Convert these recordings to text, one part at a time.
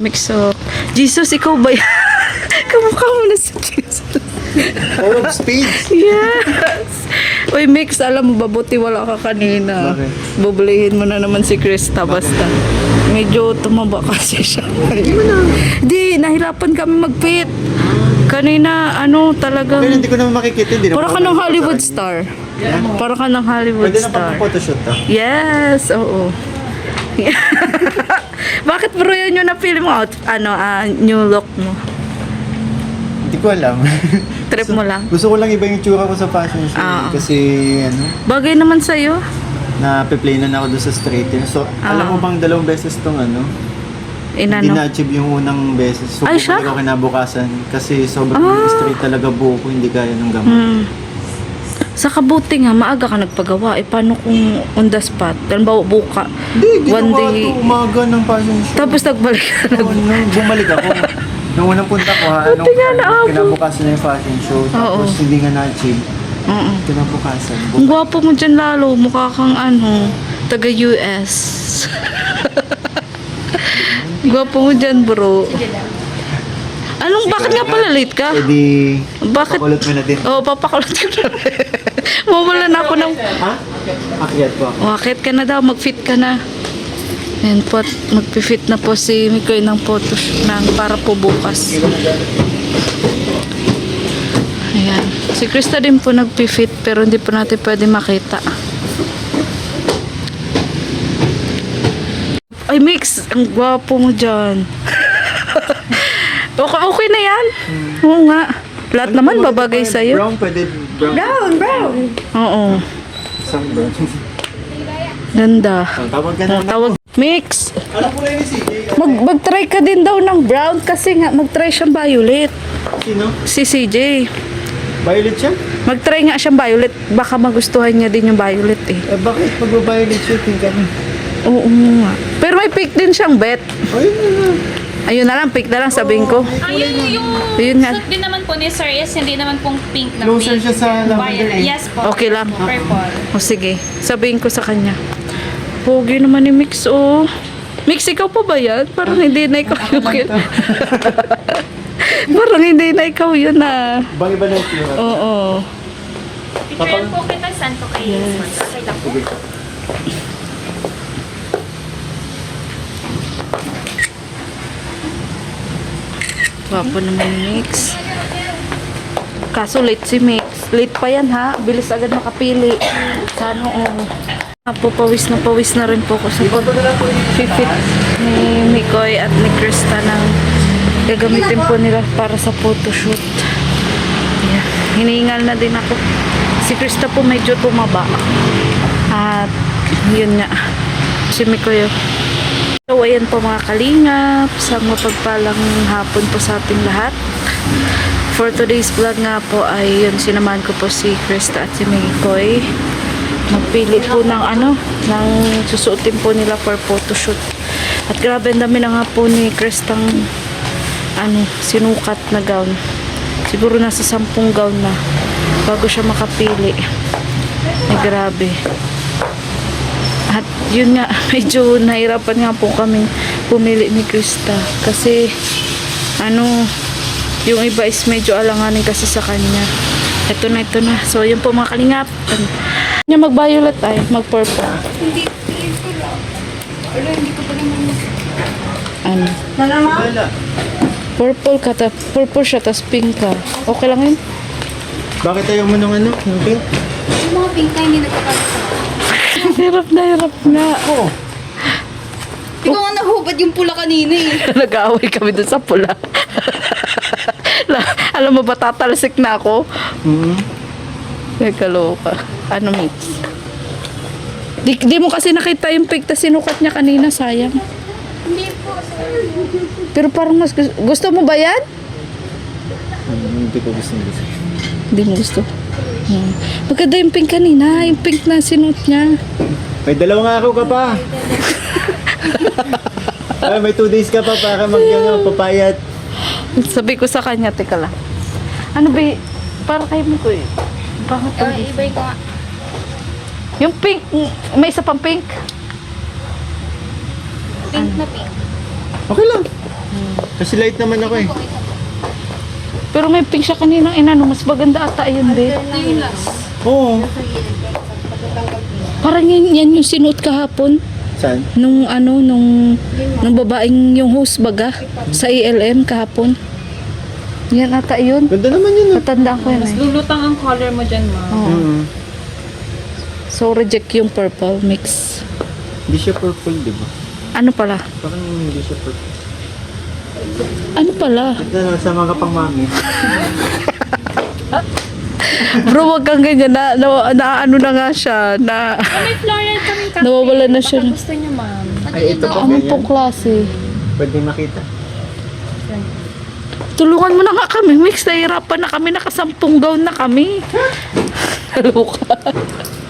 Mix of... Jesus, ikaw ba yan? Kamukha mo na si Jesus. Four of spades. Yes! Uy, Mix, alam mo ba, buti wala ka kanina. Bakit? Bubulihin mo na naman si Krista, basta. Medyo tumaba kasi siya. Hindi, nahirapan kami mag-fit. Kanina, ano, talagang... Pero hindi ko naman makikita. Hindi Para ka ng Hollywood star. Para ka ng Hollywood Pwede na star. pang photoshoot to. Yes, oo. Bakit bro yun yung na-feel mo out, new look mo? Hindi ko alam. Trip mo lang? Gusto ko lang iba yung tsura ko sa fashion show. Ah. Kasi, Bagay naman sa'yo. na-play na ako doon sa straighten. So, alam mo bang 2 beses tong hindi Inano? na-achieve yung unang beses. So, Ay, siya? bumalik ako kinabukasan. Kasi sobrang straight talaga buho ko, hindi kaya ng gamot. Sa kabuti nga, maaga ka nagpagawa. Eh, paano kung on the spot? Halimbawa, buka. Hindi, One ginawa day. to umaga ng fashion show. Tapos nagbalik ka. Nung bumalik ako, nung unang punta ko Buti nga naabot. kinabukasan na yung fashion show. Tapos hindi nga na-achieve. Oo. Kinabukasan. Ang gwapo mo dyan lalo. Mukha kang taga-US. Gwapo mo dyan, bro. Bakit nga pala late ka? Eh di, Bakit? pakulot mo na din. Oo, papakulot ko na. Mawala na ako ng... Ha? Akyat po ako. Wakit ka na daw, mag-fit ka na. Ayan po, mag-fit na po si Mikoy ng photoshoot para po bukas. Ayan. Si Krista din po nag-fit pero hindi po natin pwede makita. Ay, Mix! Ang gwapo mo dyan. Okay na yan. Oo nga. Lahat naman babagay sa'yo. Brown, pwede brown. Brown. Oo. Isang brown. Ganda. Tawag ka na. Tawag. Mix! Alam ko na yun si CJ. Mag-try ka din daw ng brown kasi nga mag-try siyang violet. Sino? Si CJ. Violet siya? Mag-try nga siyang violet. Baka magustuhan niya din yung violet eh. Eh bakit pag-violet siya? Tingka mo. Oo nga. Pero may pink din siyang bet. Ayun na. Ayun na lang, pink na lang sabihin ko. Ayun yung Ayun nga. suit din naman po ni Sir is hindi naman pong pink na Closer pink. siya sa lavender Violet. eh. Yes po. Okay lang. Purple. O sige, sabihin ko sa kanya. Pogi naman ni Mix, oh. Mix, ikaw pa ba yan? Parang hindi na ikaw yun. Parang hindi na ikaw yun ah. Bang iba na yung tsura. Oo. Picture po kita saan to kay Okay lang po. Wapo naman ni Mix. Kaso late si Mix. Late pa yan ha. Bilis agad makapili. Sana pawis na rin po ko sa pag-fit ni Mikoy at ni Krista ng gagamitin po nila para sa photoshoot. Yeah. Hinihingal na din ako. Si Krista po medyo tumaba. At yun nga. Si Mikoy. So, ayan po mga kalingap. Sa mapagpalang hapon po sa ating lahat. For today's vlog nga po ay yun, sinamahan ko po si Krista at si Mikoy. Magpili po ng ng susuotin po nila for photoshoot. At grabe, ang dami na nga po ni Kristang sinukat na gown. Siguro nasa 10 gown na bago siya makapili. Ay grabe. At yun nga, medyo nahirapan nga po kaming pumili ni Krista. Kasi, yung iba is medyo alanganin kasi sa kanya. Ito na. So, yun po mga kalingap. Niya mag-violet ay, mag-purple. Hindi ko lang. Wala, hindi ko pa naman. Wala. Purple ka, purple siya, tas pink ka. Okay lang yun? Bakit ayaw mo nung yung pink? Yung mga pink na hindi nagkakasama. Hirap na. Oo. Ikaw nga nahubad yung pula kanina eh. Nag-aaway kami dun sa pula. Alam mo ba, tatalsik na ako? Nagkaloka. Mix? Di mo kasi nakita yung pink na sinukat niya kanina, sayang. Hindi po, sir. Pero parang mas gusto mo ba yan? Hindi ko gusto. Hindi mo gusto. Maganda yung pink kanina, yung pink na sinuot niya. May 2 araw ka pa. Ay, may 2 days ka pa para papayat. Sabi ko sa kanya, teka lang. Para kayo mo ko eh. Bakit to? Ibay ko nga. Yung pink, may isa pang pink. Pink na pink. Okay lang. Kasi light naman ako eh. Pero may pink siya kanina, inano, mas maganda ata yun, be. Ito yung last. Oo. Parang yan yung sinuot kahapon. Saan? Nung babaeng yung host baga sa ALM kahapon. Yan ata yun. Ganda naman yun ah. Natandaan ko yan eh. Lulutang ang color mo dyan, ma'am. Oo. Mm. So reject yung purple mix. Hindi siya purple, di ba? Ano pala? Parang hindi siya purple. Ano pala? Ito na, sa mga pang-mami. Bro, wag kang ganyan. Ano na nga siya. May floral kami kape. Nawawala na siya. Baka gusto niyo, ma'am. Ay, ito pa Anong pong ganyan. klase? Pwede makita. Tulungan mo na nga kami, Mix. Nahirapan na kami. Nakasampung gown na kami. Luka.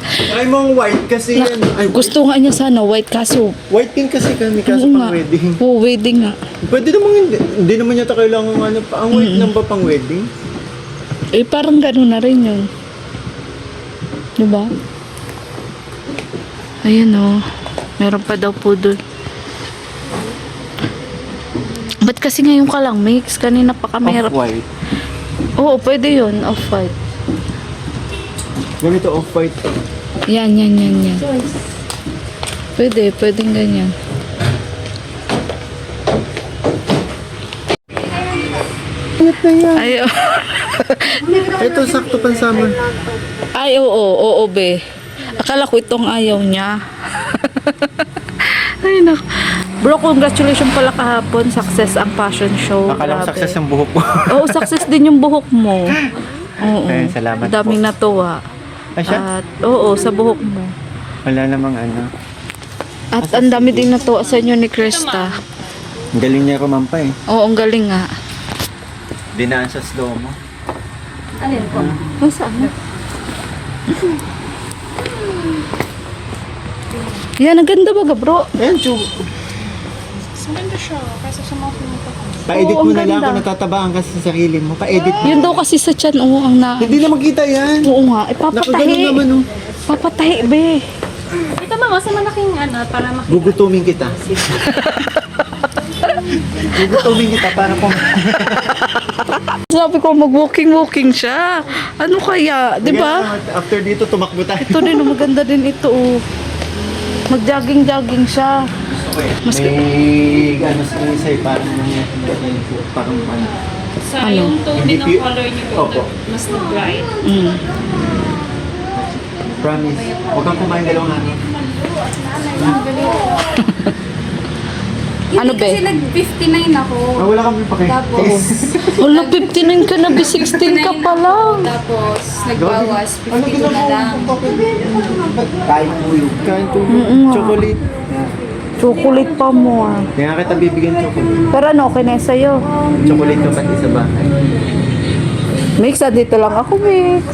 Try mong white kasi yan. Ay, Gusto nga niya sana white kaso. white pink kasi kami kaso Oo pang nga. wedding. Oo, wedding nga. Pwede naman hindi. Hindi naman yata kailangan ano pa. Ang white lang ba pang wedding? Eh, parang gano'n na rin yun. Diba? Ayan o. Meron pa daw po dun. Ba't kasi ngayon ka lang mix? Kanina pa kami hirap. Off-white. Oo, pwede yun. Off-white. Ganito off-white. Yan. Pwedeng ganyan. Ay, Ito sakto pang summer. ay, oo, be. Akala ko itong ayaw niya. Ay, naku. Bro, congratulations pala kahapon. Success ang fashion show. Akala ko Grabe. success ang buhok ko. Oo, success din yung buhok mo. Oo. Ay, salamat Daming po. natuwa. Ay, siya? At, oo, sa buhok mo. Wala namang ano. At ang dami din natuwa sa inyo ni Krista. Ang galing niya kumampa eh. Oo, ang galing nga. Dinaan sa slow mo. Alin po? Saan? Yan, ang ganda ba, bro? Ayan, Maganda siya. Kasi sa mga pinuto ko. pa-edit Oo, mo ang na lang ganda. kung natatabaan ka sa sarili mo. Pa-edit mo. Yun daw kasi sa chan, oo, ang na... Hindi na makita yan. Oo nga, Nakaganon naman papatahi. oh. Papatahi, be. Ito, ma'am, sa malaking para makita. Gugutumin kita. Gugutumin kita para kung... Sabi ko, mag-walking siya. Ano kaya, di ba? After dito, tumakbo tayo. Ito din, maganda din ito, oh. Mag-jogging siya. May ano sa isa parang parang ano. Sa Ano? yung tone din ng Hindi pu- color niyo po. Opo. Mas na-bright. Mm. Promise. Huwag kang kumain dalawang ano. Ano, Hindi kasi be? nag-59 ako. Wala kami pa kayo. Tapos, Wala, 59 ka na, be 16 ka pa lang. tapos nagbawas, 52 na lang. Kain tuyo. Kain tuyo. Chocolate. Chocolate pa mo, ah. Kaya kita bibigyan chocolate. Pero ano, okay na sa'yo. Chocolate ka pati sa bahay. Mix, dito lang ako, Mix.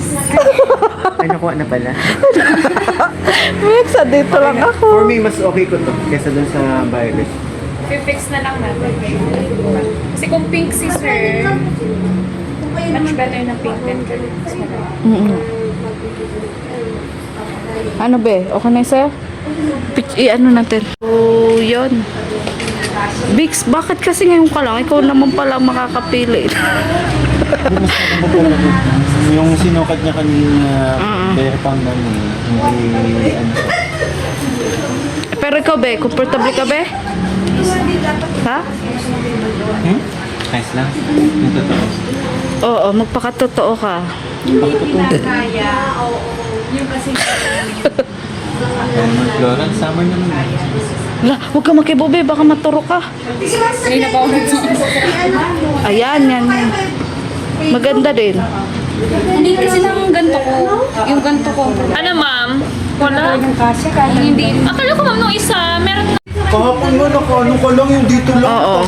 Ay, nakuha na pala. Mix, dito lang ako. For me, mas okay ko to kesa dun sa violet. Fix na lang natin. Kasi kung pink si sir, much better na pink than green. Ano, be? Okay na sa'yo? Ano natin? Oh, yun. Bix, bakit kasi ngayon ka lang? Ikaw naman pala makakapili. Yung sinukat niya kanina, bare pang ano, hindi ano. Pero ikaw, be, comfortable ka, be? Ha? Nice lang. Yung totoo. Oo, magpakatotoo ka. Floral, summer na naman. La, huwag ka makibobe, baka maturo ka. Ngayon na ba ako Ayan, yan. Maganda din. Hindi kasi lang ganito ko. Yung ganito ko. Ano, ma'am? Wala. Yung hindi. Akala ko, ma'am, nung isa, meron na. Kahapon mo, ano ka lang yung dito lang. Oo.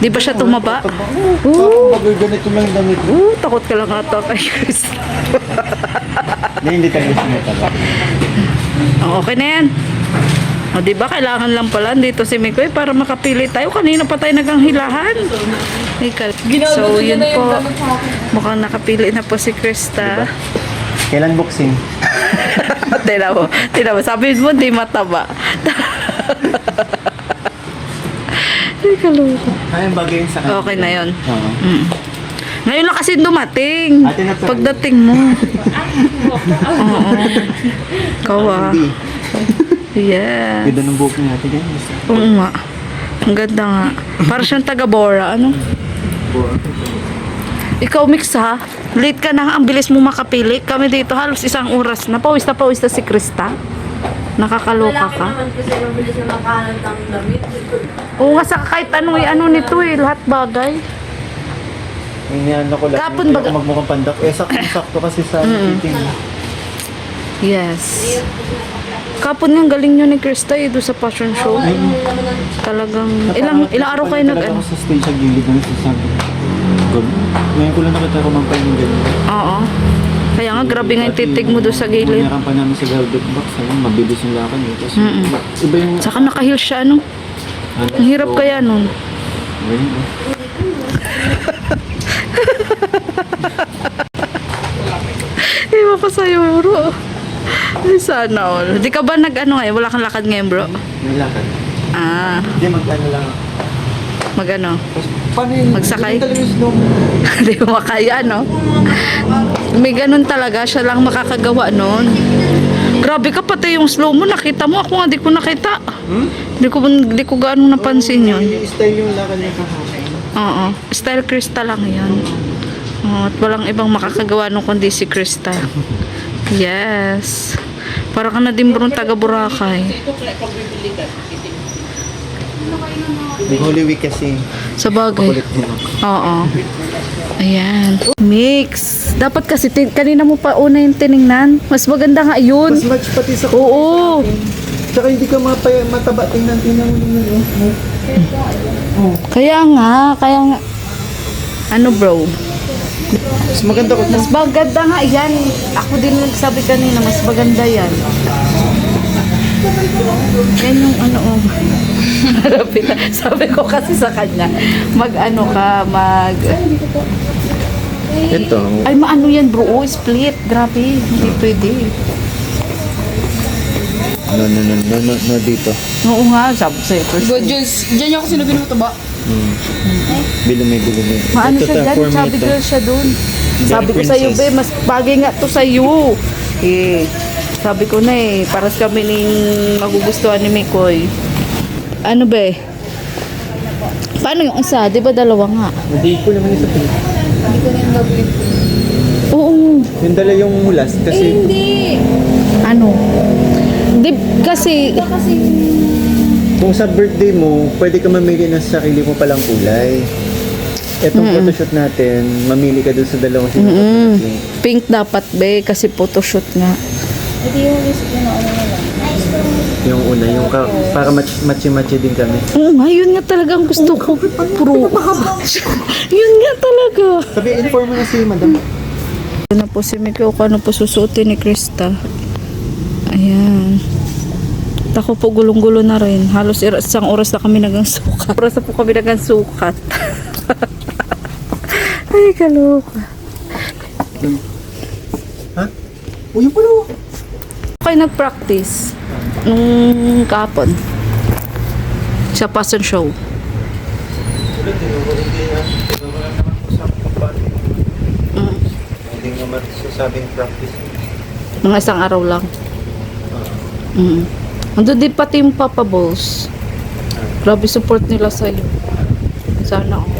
Di ba siya tumaba? Parang bagay ganito lang yung damit. Takot ka lang ata kay Chris. Hindi tayo sinutaba. Okay na yan. O, di ba kailangan lang pala dito si Mikoy para makapili tayo. Kanina pa tayo naganghilahan. So, yun po. Mukhang nakapili na po si Krista. Kailan boxing? Tignan mo. Sabi mo, di mataba. Ay, kaloka. Ay, ang bagay yun sa kanya. Okay na yun. Oo. Mm. Ngayon lang kasi dumating. Ate, na- Pagdating mo. Oo. Ikaw ah. Hindi. Yes. Ganda ng buhok niya ate, guys. Oo nga. Ang ganda nga. Para siyang taga-Bora. Ano? Ikaw mix ha. Late ka na. Ang bilis mo makapili. Kami dito halos isang oras na. Pawis na si Krista. Nakakaloka ka. kasi mabilis na makahanap ng damit. Oo nga, saka kahit ano nito eh. Lahat bagay. Iniano ko lang. Kapon Hindi baga- ako magmukhang pandak. Eh, sakto kasi sa meeting. Yes. Kapon nga, galing nyo ni Krista eh, doon sa fashion show. Talagang, ilang araw kayo Talaga nag-ano? ako sa stage sa gilid ng sasabi. Ngayon ko lang nakita ko mang painin ganun. Oo. Kaya nga, grabe nga yung titig mo doon sa gilid. Manyaran pa namin sa velvet box. Ayun, mabilis yung lakad eh. Kasi iba yung... Saka naka-heel siya, ano? Ang hirap kaya nun. Ayun, oh. Iba pa sa'yo, bro. Ay, sana all. Di ka ba nag-ano ngayon? Wala kang lakad ngayon, bro? May lakad. Ah, Hindi, mag-ano lang ako. mag-ano? Tapos, paano yun? Magsakay? Ganun talaga yung slow mo. Hindi mo makaya, no? May ganun talaga. Siya lang makakagawa nun. Grabe ka, pati yung slow mo. Nakita mo. Ako nga, di ko nakita. Di ko gaano napansin yun. Yung style yung lakad niya kahapon. Oo. Style Krista lang yan. Oo, at walang ibang makakagawa nung kundi si Krista. Yes. Para ka na din bro taga Boracay. Yung Holy Week kasi. Sa bagay. Kulit din ako. Oo. Ayan. Mix. Dapat kasi kanina mo pa una yung tiningnan. Mas maganda nga yun. Mas match pati sa Oo. Tsaka hindi ka mataba. Tingnan mo naman. Kaya nga. Ano bro? Mas maganda ko. Mas maganda nga yan. Ako din nagsabi kanina, mas maganda yan. Yan yung ano, harapin na. Sabi ko kasi sa kanya, mag-ano ka, Ito. Ay, maano yan bro, oh, split. Grabe, hindi pwede. No, dito. Oo nga, sabi sa'yo. Diyan ako sinabi ng mataba. Bilo may. Maano Ito, siya dyan, for me sabi ito. girl siya dun. Sabi ko princess. sa'yo, be, mas bagay nga to sa'yo. Eh, sabi ko na eh, paras kami ning magugustuhan ni Mikoy. Ano be? Paano yung isa? Di ba dalawa nga? Hindi ko naman isa pin. Oo. Yung dala yung mulas kasi Ano? Di, kasi, kung sa birthday mo, pwede ka mamili ng sarili mo palang kulay. Etong photoshoot natin, mamili ka dun sa dalawang sinukat. pink dapat be, kasi photoshoot nga. Yung una, para matchy-matchy din kami. Oo nga, yun nga talaga ang gusto ko. Pro. Yun nga talaga. Sabi, inform mo na si madam. Ito na po si Mikoy, kung ano po susuotin ni Krista. Ayan. Ako po gulong-gulo na rin. Halos isang oras na kami nagang sukat. Oras na po kami nagang sukat. Ay, kaloka. Ha? Uy, yung pala. Okay, nag-practice nung kapon sa fashion show. Hindi nga masasabing practice. Mga isang araw lang. Ando din pati yung Papa Balls. Grabe support nila sa'yo. Sana ako.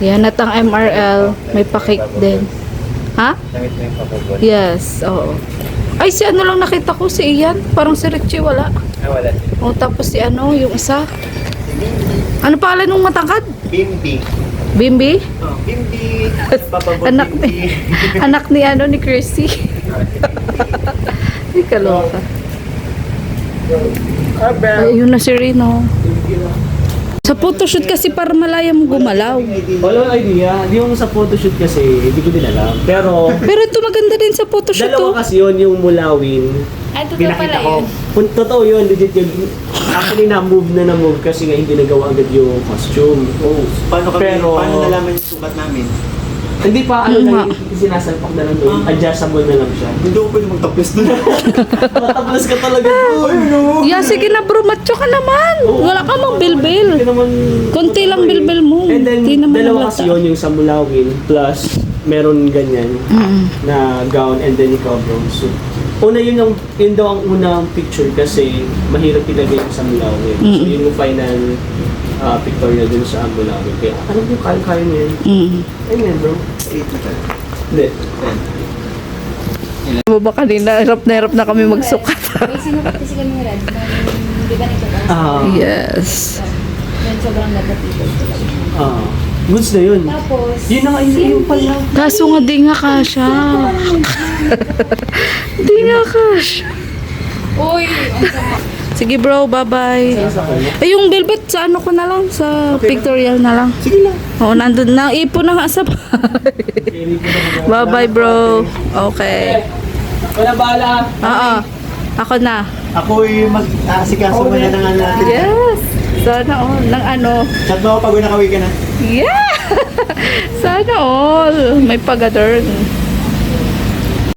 Yan at ang MRL, may pa-cake din. Ha? Langit na yung papabot. Yes, oo. Ay, si ano lang nakita ko, si Ian. Parang si Richie, wala. Wala. O, tapos si ano, yung isa. Ano pangalan nung matangkad? Bimbi. Bimbi? Oh, Bimbi. Papabot Anak ni, anak ni ano, ni Chrissy. Ay, kaloka. Ay, yun na si Rino. Sa photoshoot kasi para malaya mo gumalaw. Walang idea. Yung sa photoshoot kasi, hindi ko din alam. Pero, Pero ito maganda din sa photoshoot to. dalawa kasi yun yung mulawin. Ay, totoo Pinakita pala ko. yun. Kung totoo yun, legit yun. Actually, na-move kasi nga hindi nagawa agad yung costume. Oh, paano Pero- paano nalaman yung sukat namin? Hindi pa ano lang, sinasalpak na lang doon. Adjustable na lang siya. Hindi ako pwede magtapos doon. Matablas ka talaga doon. Yeah, sige na bro, macho ka naman. Wala ka mang bilbil. Hindi naman... Konti lang bilbil mo. And then, Di naman dalawa halata. kasi yun yung sa Mulawin, plus meron ganyan na gown and then ikaw bronze suit. Una yun daw ang unang picture kasi mahirap ilagay yung sa Mulawin. So yun yung final picture niya dun sa Mulawin. Kaya alam mo, kaya mo yan. Ayun yan bro. 8 na tayo. Hindi. Ano ba kanina, hirap na kami magsukat. May sinukat kasi kami red. Di ba nagsukat? Yes. Yan sobrang dapat dito. Goods na yun. Tapos, Yun na nga, yun pala. Kaso nga di nga kasha. Di nga kasha. uy, ang sama. Sige bro, bye-bye. Ay, yung velvet sa ano ko na lang, sa pictorial na lang. Sige lang. Oo, nandun na. Ipon na nga sa bahay. Bye-bye bro. Okay. Wala bahala. Oo. Ako na. Ako'y mag-aasikaso mo na ng ano natin. Yes. Sana all. Nang ano. Chat mo ako pag nakawin ka na. Yeah! Sana all. May pagadern.